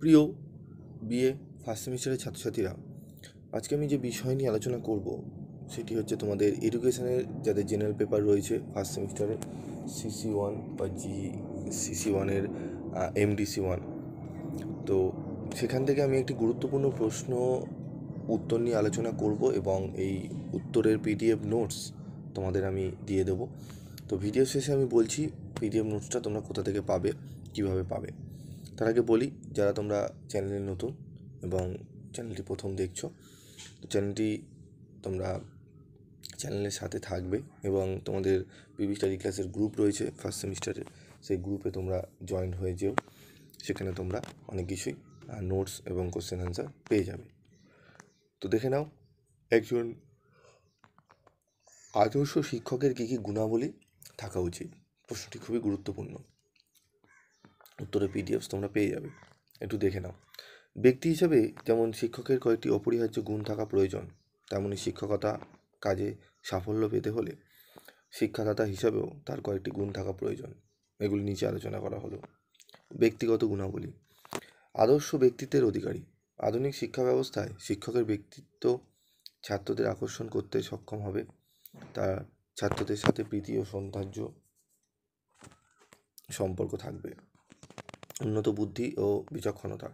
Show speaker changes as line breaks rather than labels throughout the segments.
প্রিয় BA first সেমিস্টারের ছাত্রছাত্রীরা, আজকে আমি যে বিষয় নিয়ে আলোচনা করব সেটি হচ্ছে তোমাদের এডুকেশনের যাদের জেনারেল পেপার রয়েছে ফার্স্ট সেমিস্টারে CC1 বা CC1-এর MDC1। তো সেখান থেকে আমি একটি গুরুত্বপূর্ণ প্রশ্ন উত্তর নিয়ে আলোচনা করব এবং এই উত্তরের PDF নোটস তোমাদের আমি দিয়ে দেবো। তো ভিডিও শেষে আমি বলছি PDF নোটসটা তোমরা কোথা থেকে পাবে, কিভাবে পাবে। তার আগে বলি, যারা তোমরা চ্যানেলে নতুন এবং চ্যানেলটি প্রথম দেখছো, তো তোমরা চ্যানেলের সাথে থাকবে এবং তোমাদের পিবি স্টাডি ক্লাসের গ্রুপ রয়েছে ফার্স্ট সেমিস্টারে, সেই গ্রুপে তোমরা জয়েন হয়ে যেও। সেখানে তোমরা অনেক কিছুই নোটস এবং কোশ্চেন আনসার পেয়ে যাবে। তো দেখে নাও, একজন আদর্শ শিক্ষকের কী কী গুণাবলী থাকা উচিত। প্রশ্নটি খুবই গুরুত্বপূর্ণ, উত্তরের PDF তোমরা পেয়ে যাবে, একটু দেখে নাও। ব্যক্তি হিসেবে যেমন শিক্ষকের কয়েকটি অপরিহার্য গুণ থাকা প্রয়োজন, তেমনই শিক্ষকতা কাজে সাফল্য পেতে হলে শিক্ষাদাতা হিসাবেও তার কয়েকটি গুণ থাকা প্রয়োজন। এগুলি নিচে আলোচনা করা হলো। ব্যক্তিগত গুণাবলী। আদর্শ ব্যক্তিত্বের অধিকারী। আধুনিক শিক্ষা ব্যবস্থায় শিক্ষকের ব্যক্তিত্ব ছাত্রদের আকর্ষণ করতে সক্ষম হবে। তার ছাত্রদের সাথে প্রীতি ও সৌহার্দ্য সম্পর্ক থাকবে। উন্নত বুদ্ধি ও বিচক্ষণতা।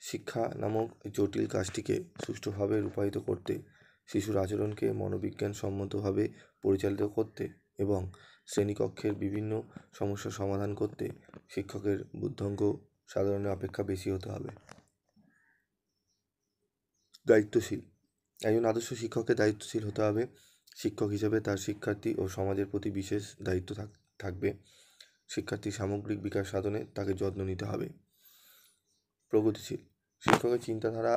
শিক্ষা নামক জটিল কাজটিকে সুষ্ঠুভাবে রূপায়িত করতে, শিশুর আচরণকে মনোবিজ্ঞানসম্মতভাবে পরিচালিত করতে এবং শ্রেণীকক্ষের বিভিন্ন সমস্যার সমাধান করতে শিক্ষকের বুদ্ধিজ্ঞ সাধারণের অপেক্ষা বেশি হতে হবে। দায়িত্বশীল। একজন আদর্শ শিক্ষকের দায়িত্বশীল হতে হবে। শিক্ষক হিসেবে তার শিক্ষার্থী ও সমাজের প্রতি বিশেষ দায়িত্ব থাকবে। শিক্ষার্থীর সামগ্রিক বিকাশ সাধনে তাকে যত্ন নিতে হবে। প্রগতিশীল। শিক্ষকের চিন্তাধারা,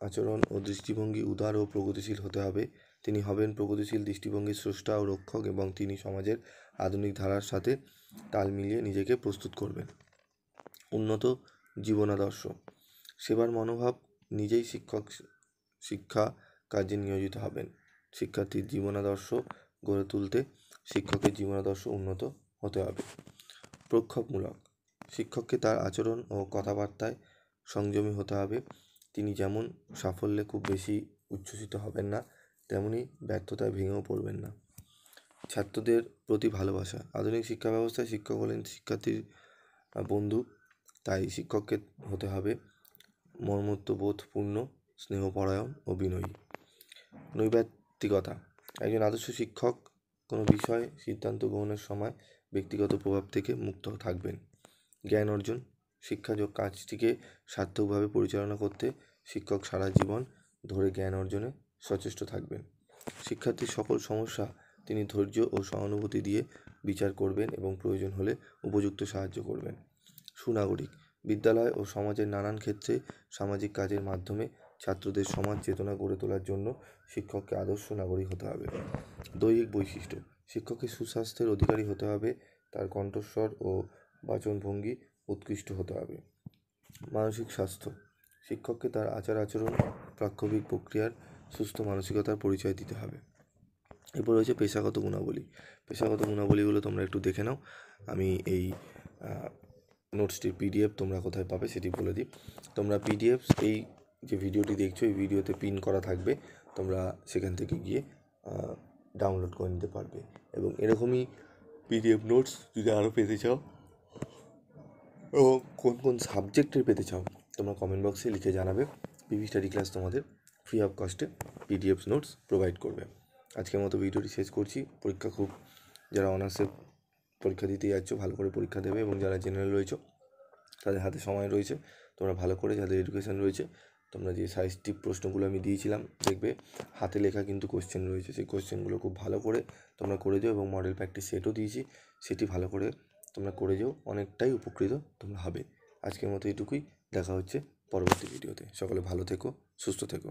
আচরণ ও দৃষ্টিভঙ্গি উদার ও প্রগতিশীল হতে হবে। তিনি হবেন প্রগতিশীল দৃষ্টিভঙ্গির স্রষ্টা ও রক্ষক এবং তিনি সমাজের আধুনিক ধারার সাথে তাল মিলিয়ে নিজেকে প্রস্তুত করবেন। উন্নত জীবনাদর্শ। সেবার মনোভাব। নিজেই শিক্ষা কাজে নিয়োজিত হবেন। শিক্ষার্থীর জীবনাদর্শ গড়ে তুলতে শিক্ষকের জীবনাদর্শ উন্নত হতে হবে। প্রক্ষোভমূলক। শিক্ষককে তার আচরণ ও কথাবার্তায় সংযমী হতে হবে। তিনি যেমন সাফল্যে খুব বেশি উচ্ছ্বসিত হবেন না, তেমনি ব্যর্থতায় ভেঙেও পড়বেন না। ছাত্রদের প্রতি ভালোবাসা। আধুনিক শিক্ষা ব্যবস্থায় শিক্ষক হলেন শিক্ষার্থীর বন্ধু, তাই শিক্ষককে হতে হবে মর্মত্ববোধপূর্ণ, স্নেহপরায়ণ ও বিনয়ী। নৈতিকতা। একজন আদর্শ শিক্ষক কোনো বিষয়ে সিদ্ধান্ত গ্রহণের সময় ব্যক্তিগত প্রভাব থেকে মুক্ত থাকবেন। জ্ঞান অর্জন। শিক্ষা কাজটিকে সার্থকভাবে পরিচালনা করতে শিক্ষক সারা জীবন ধরে জ্ঞান অর্জনে সচেষ্ট থাকবেন। শিক্ষার্থীর সকল সমস্যা তিনি ধৈর্য ও সহানুভূতি দিয়ে বিচার করবেন এবং প্রয়োজন হলে উপযুক্ত সাহায্য করবেন। সুনাগরিক। বিদ্যালয় ও সমাজের নানান ক্ষেত্রে সামাজিক কাজের মাধ্যমে ছাত্রদের সমাজ চেতনা গড়ে তোলার জন্য শিক্ষককে আদর্শ নাগরিক হতে হবে। দৈহিক বৈশিষ্ট্য। শিক্ষকের সুস্বাস্থ্যের অধিকারী হতে হবে। তার কণ্ঠস্বর ও বাচনভঙ্গি উৎকৃষ্ট হতে হবে। মানসিক স্বাস্থ্য। শিক্ষককে তার আচরণ প্রাক্ষবিক প্রক্রিয়ার সুস্থ মানসিকতার পরিচয় দিতে হবে। এরপর রয়েছে পেশাগত গুণাবলী। পেশাগত গুণাবলীগুলো তোমরা একটু দেখে নাও। আমি এই নোটসটির PDF তোমরা কোথায় পাবে সেটি বলে দিই। তোমরা PDF এই যে ভিডিওটি দেখছো, এই ভিডিওতে পিন করা থাকবে, তোমরা সেখান থেকে গিয়ে ডাউনলোড করে নিতে পারবে। এবং এরকমই PDF নোটস যদি আরও পেতে চাও এবং কোন কোন সাবজেক্টের পেতে চাও, তোমরা কমেন্ট বক্সে লিখে জানাবে। পিবি স্টাডি ক্লাস তোমাদের ফ্রি অফ কস্টে PDF নোটস প্রোভাইড করবে। আজকের মতো ভিডিওটি শেষ করছি। যারা অনার্সে পরীক্ষা দিতে যাচ্ছ, ভালো করে পরীক্ষা দেবে এবং যারা জেনারেল রয়েছে তাদের হাতে সময় রয়েছে, তোমরা ভালো করে, যাদের এডুকেশন রয়েছে, তোমরা যে সাজেস্টিভ প্রশ্নগুলো আমি দিয়েছিলাম, দেখবে হাতে লেখা কিন্তু কোশ্চেন রয়েছে, সেই কোশ্চেনগুলো খুব ভালো করে তোমরা করে যাও এবং মডেল প্র্যাকটিস সেটও দিয়েছি, সেটি ভালো করে তোমরা করে যাও, অনেকটাই উপকৃত তোমরা হবে। আজকের মতো এটুকুই, দেখা হচ্ছে পরবর্তী ভিডিওতে। সকলে ভালো থেকো, সুস্থ থেকো।